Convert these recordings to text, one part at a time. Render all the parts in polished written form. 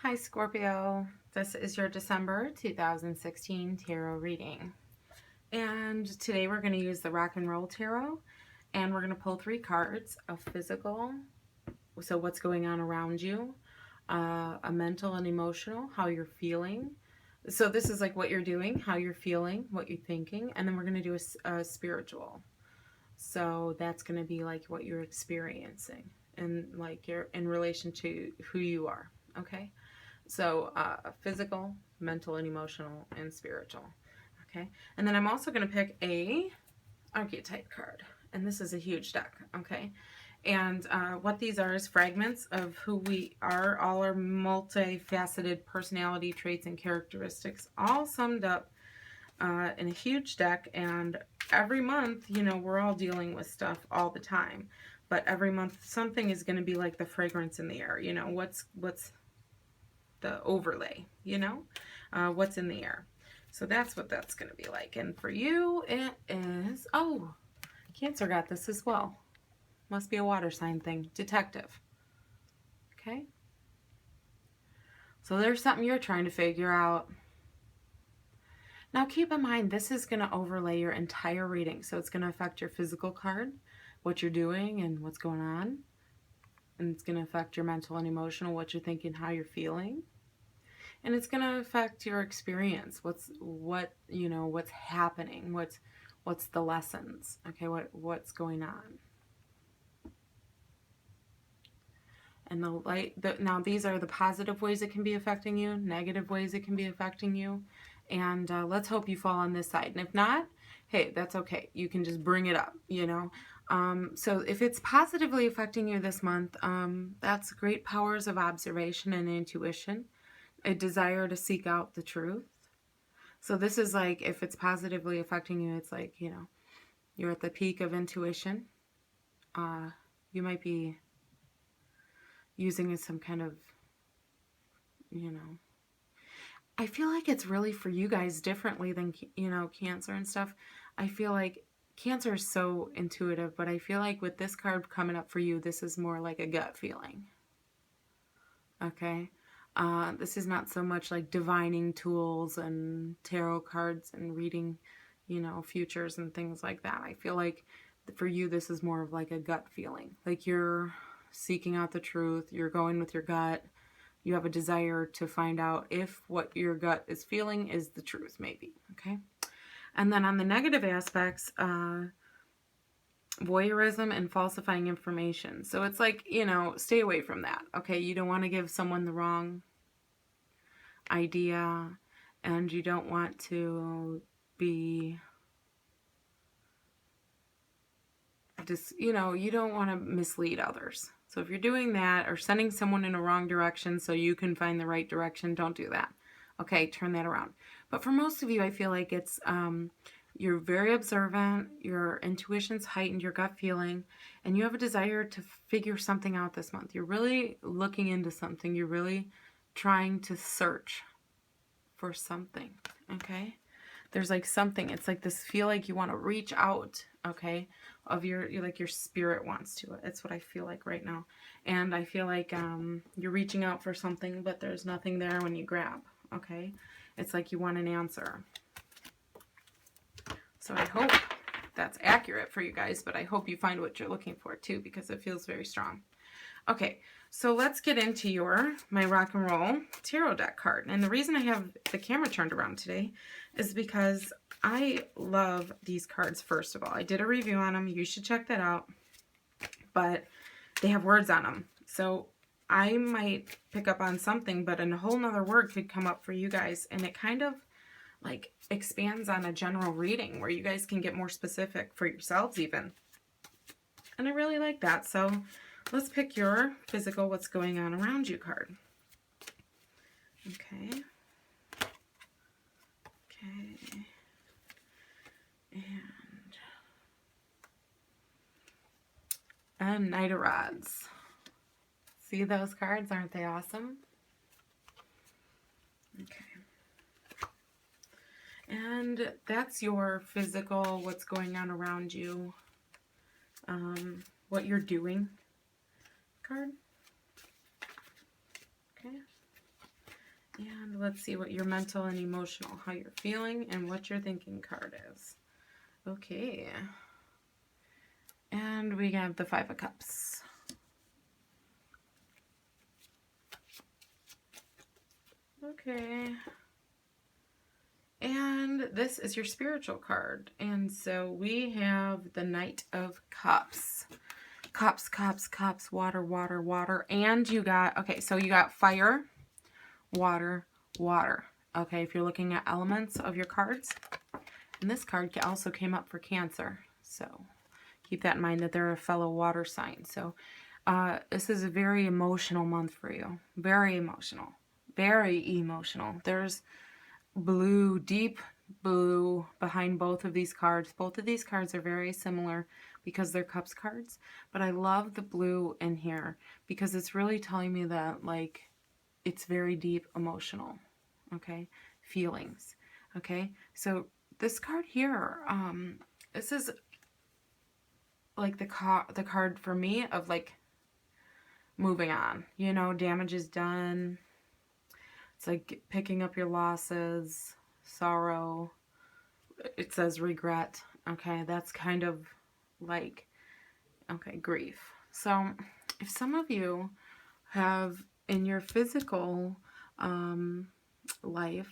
Hi Scorpio, this is your December 2016 tarot reading. And today we're going to use the Rock and Roll Tarot, and we're going to pull 3 cards: a physical, so what's going on around you, a mental and emotional, how you're feeling. So this is like what you're doing, how you're feeling, what you're thinking, and then we're going to do a spiritual. So that's going to be like what you're experiencing and like you're in relation to who you are, okay? So physical, mental, and emotional, and spiritual. Okay. And then I'm also going to pick a archetype card. And this is a huge deck. Okay. And what these are is fragments of who we are, all our multifaceted personality traits and characteristics, all summed up in a huge deck. And every month, you know, we're all dealing with stuff all the time. But every month, something is going to be like the fragrance in the air. You know, what's the overlay, you know, what's in the air. So that's what that's going to be like. And for you, it is, oh, Cancer got this as well. Must be a water sign thing. Detective. Okay. So there's something you're trying to figure out. Now keep in mind, this is going to overlay your entire reading. So it's going to affect your physical card, what you're doing and what's going on. And it's going to affect your mental and emotional, what you're thinking, how you're feeling. And it's going to affect your experience. What's happening? What's the lessons? Okay, what's going on? And the light. Now these are the positive ways it can be affecting you, negative ways it can be affecting you, and let's hope you fall on this side. And if not, hey, that's okay. You can just bring it up. You know. So if it's positively affecting you this month, that's great powers of observation and intuition. A desire to seek out the truth. So this is like, if it's positively affecting you, it's like, you know, you're at the peak of intuition. You might be using some kind of, you know, I feel like it's really for you guys differently than, you know, Cancer and stuff. I feel like Cancer is so intuitive, but I feel like with this card coming up for you, this is more like a gut feeling. Okay. This is not so much like divining tools and tarot cards and reading, you know, futures and things like that. I feel like for you, this is more of like a gut feeling. Like you're seeking out the truth. You're going with your gut. You have a desire to find out if what your gut is feeling is the truth, maybe. Okay. And then on the negative aspects, voyeurism and falsifying information. So it's like, you know, stay away from that. Okay. You don't want to give someone the wrong idea, and you don't want to be just, you know, you don't want to mislead others. So if you're doing that or sending someone in a wrong direction so you can find the right direction, don't do that. Okay, turn that around. But for most of you, I feel like it's you're very observant, your intuition's heightened, your gut feeling, and you have a desire to figure something out this month. You're really looking into something. You're really trying to search for something, okay? There's like something, it's like this feel like you want to reach out, okay, of your like your spirit wants to. It's what I feel like right now. And I feel like you're reaching out for something, but there's nothing there when you grab, okay? It's like you want an answer. So I hope that's accurate for you guys, but I hope you find what you're looking for too, because it feels very strong. Okay, so let's get into my Rock and Roll Tarot deck card. And the reason I have the camera turned around today is because I love these cards, first of all. I did a review on them. You should check that out. But they have words on them. So I might pick up on something, but a whole nother word could come up for you guys. And it kind of like expands on a general reading where you guys can get more specific for yourselves even. And I really like that. So let's pick your physical, what's going on around you card. Okay. Okay. And Knight of Rods. See those cards? Aren't they awesome? Okay. And that's your physical, what's going on around you, what you're doing card. Okay. And let's see what your mental and emotional, how you're feeling and what your thinking card is. Okay. And we have the Five of Cups. Okay. And this is your spiritual card. And so we have the Knight of Cups. Cups, cups, cups, water, water, water. And you got, okay, so you got fire, water, water. Okay, if you're looking at elements of your cards. And this card also came up for Cancer. So keep that in mind that they're a fellow water sign. So this is a very emotional month for you. Very emotional. Very emotional. There's blue, deep blue behind both of these cards. Both of these cards are very similar because they're cups cards, but I love the blue in here because it's really telling me that, like, it's very deep emotional, okay, feelings, okay. So this card here, this is like the card for me of, like, moving on, you know, damage is done. It's like picking up your losses, sorrow. It says regret. Okay, that's kind of like, okay, grief. So if some of you have in your physical life,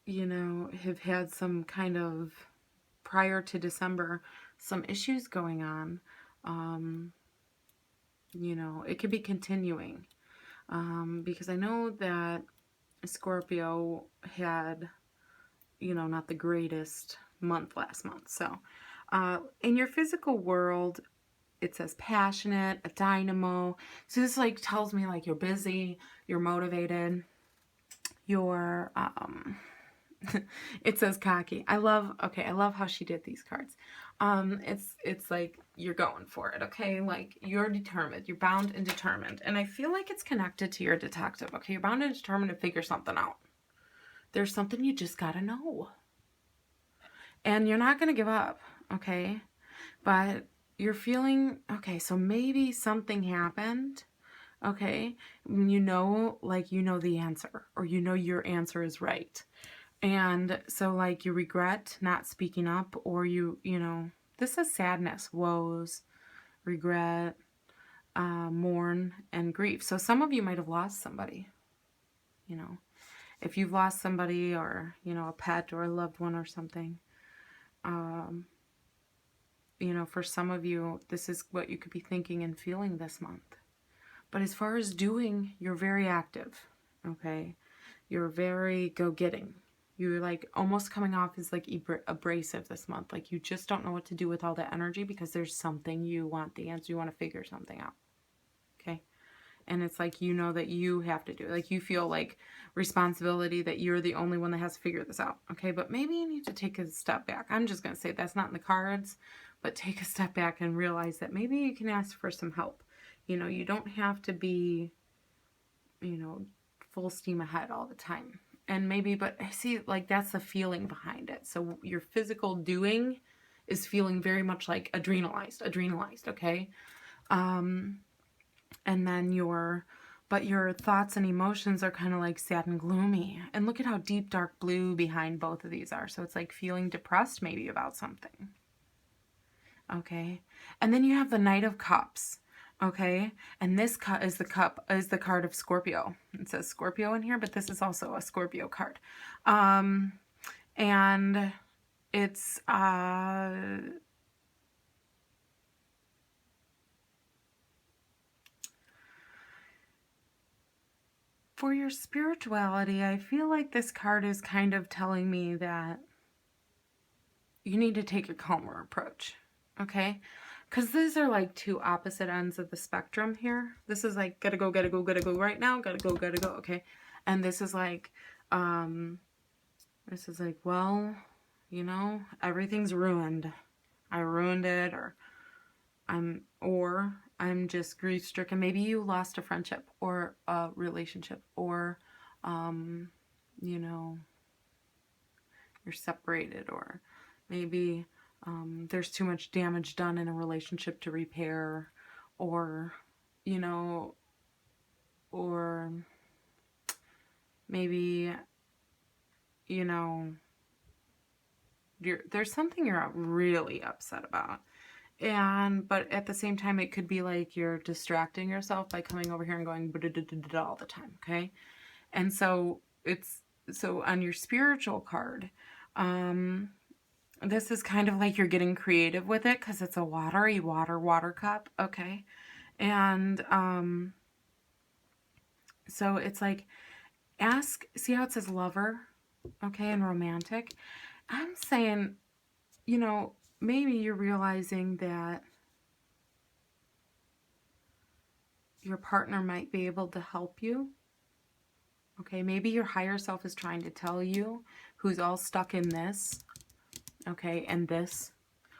you know, have had some kind of, prior to December, some issues going on, you know, it could be continuing. Because I know that Scorpio had, you know, not the greatest month last month. So in your physical world, it says passionate, a dynamo. So this, like, tells me, like, you're busy, you're motivated, you're it says cocky. I love how she did these cards. It's like you're going for it, okay? Like, you're determined, you're bound and determined. And I feel like it's connected to your detective, okay? You're bound and determined to figure something out. There's something you just gotta know. And you're not gonna give up, okay? But you're feeling, okay, so maybe something happened, okay? You know, like, you know the answer, or you know your answer is right. And so, like, you regret not speaking up, or you know, this is sadness, woes, regret, mourn, and grief. So some of you might have lost somebody, you know. If you've lost somebody, or, you know, a pet or a loved one or something, you know, for some of you, this is what you could be thinking and feeling this month. But as far as doing, you're very active, okay? You're very go-getting. You're, like, almost coming off as, like, abrasive this month. Like, you just don't know what to do with all that energy because there's something you want the answer. You want to figure something out, okay? And it's like, you know that you have to do it. Like, you feel like responsibility that you're the only one that has to figure this out, okay? But maybe you need to take a step back. I'm just going to say that's not in the cards, but take a step back and realize that maybe you can ask for some help. You know, you don't have to be, you know, full steam ahead all the time. And maybe, but I see, like, that's the feeling behind it. So your physical doing is feeling very much like adrenalized, okay? And then your thoughts and emotions are kind of like sad and gloomy. And look at how deep dark blue behind both of these are. So it's like feeling depressed maybe about something. Okay. And then you have the Knight of Cups. Okay. And this is the card of Scorpio. It says Scorpio in here, but this is also a Scorpio card. And it's, for your spirituality, I feel like this card is kind of telling me that you need to take a calmer approach, okay? Because these are like two opposite ends of the spectrum here. This is like, gotta go right now, gotta go, okay? And this is like, well, you know, everything's ruined. I ruined it, or I'm just grief-stricken. Maybe you lost a friendship or a relationship, or, you know, you're separated, or maybe there's too much damage done in a relationship to repair, or, you know, or maybe, you know, there's something you're really upset about. But at the same time, it could be like you're distracting yourself by coming over here and going all the time, okay? And so so on your spiritual card, this is kind of like you're getting creative with it because it's a water cup, okay? And so it's like, see how it says lover, okay, and romantic? I'm saying, maybe you're realizing that your partner might be able to help you. Okay, maybe your higher self is trying to tell you, who's all stuck in this, okay, and this.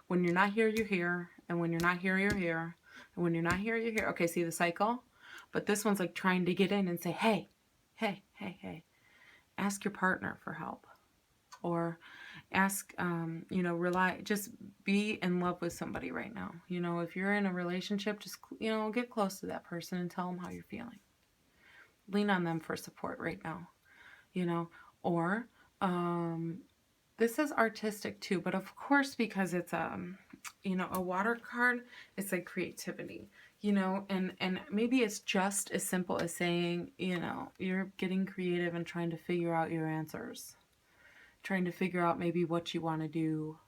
When you're not here, you're here. And when you're not here, you're here. And when you're not here, you're here. Okay, see the cycle? But this one's like trying to get in and say, hey, hey, hey, hey. Ask your partner for help. Or ask, just be in love with somebody right now. If you're in a relationship, just, get close to that person and tell them how you're feeling. Lean on them for support right now, or this is artistic too, but of course, because it's a water card, it's like creativity, and maybe it's just as simple as saying, you're getting creative and trying to figure out your answers, trying to figure out maybe what you want to do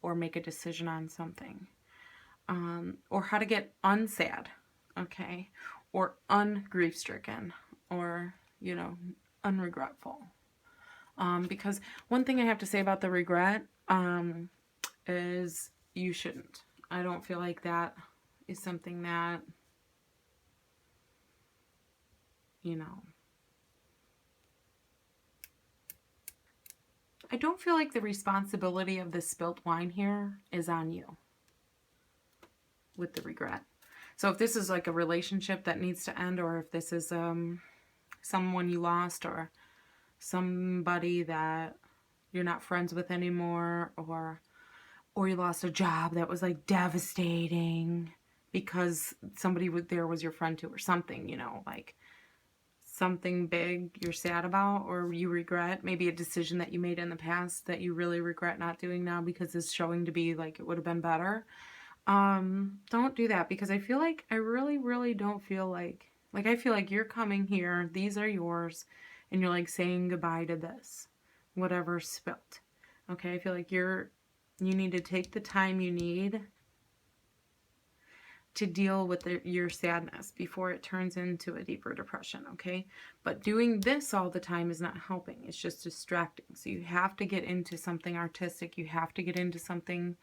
or make a decision on something, or how to get unsad, okay, or ungrief stricken, or unregretful. Because one thing I have to say about the regret is you shouldn't. I don't feel like that is something that, I don't feel like the responsibility of the spilt wine here is on you with the regret. So if this is like a relationship that needs to end, or if this is someone you lost, or somebody that you're not friends with anymore, or you lost a job that was like devastating because somebody there was your friend too, or something, like something big you're sad about, or you regret, maybe a decision that you made in the past that you really regret not doing now because it's showing to be like it would have been better. Don't do that, because I feel like, I really, really don't feel like I feel like you're coming here, these are yours, and you're like saying goodbye to this, whatever's spilt. Okay, I feel like you need to take the time you need to deal with your sadness before it turns into a deeper depression, okay? But doing this all the time is not helping. It's just distracting. So you have to get into something artistic. You have to get into something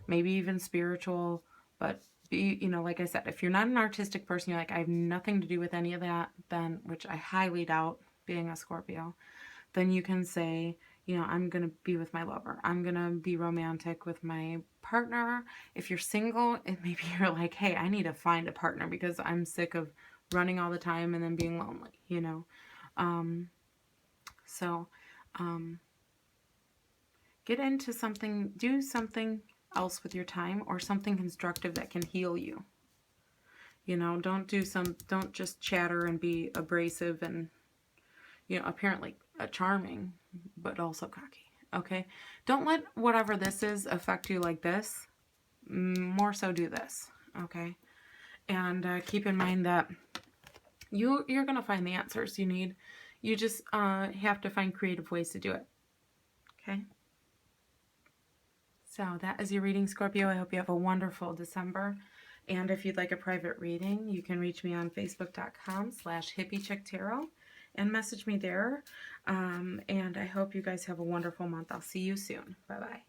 maybe even spiritual, but like I said, if you're not an artistic person, you're like, I have nothing to do with any of that, then, which I highly doubt, being a Scorpio, then you can say, I'm going to be with my lover. I'm going to be romantic with my partner. If you're single, and maybe you're like, hey, I need to find a partner because I'm sick of running all the time and then being lonely, get into something, do something else with your time, or something constructive that can heal you. Don't just chatter and be abrasive and, apparently charming, but also cocky. Okay? Don't let whatever this is affect you like this. More so do this. Okay? And keep in mind that you're going to find the answers you need. You just have to find creative ways to do it. Okay? So that is your reading, Scorpio. I hope you have a wonderful December. And if you'd like a private reading, you can reach me on facebook.com/hippiechicktarot and message me there. And I hope you guys have a wonderful month. I'll see you soon. Bye-bye.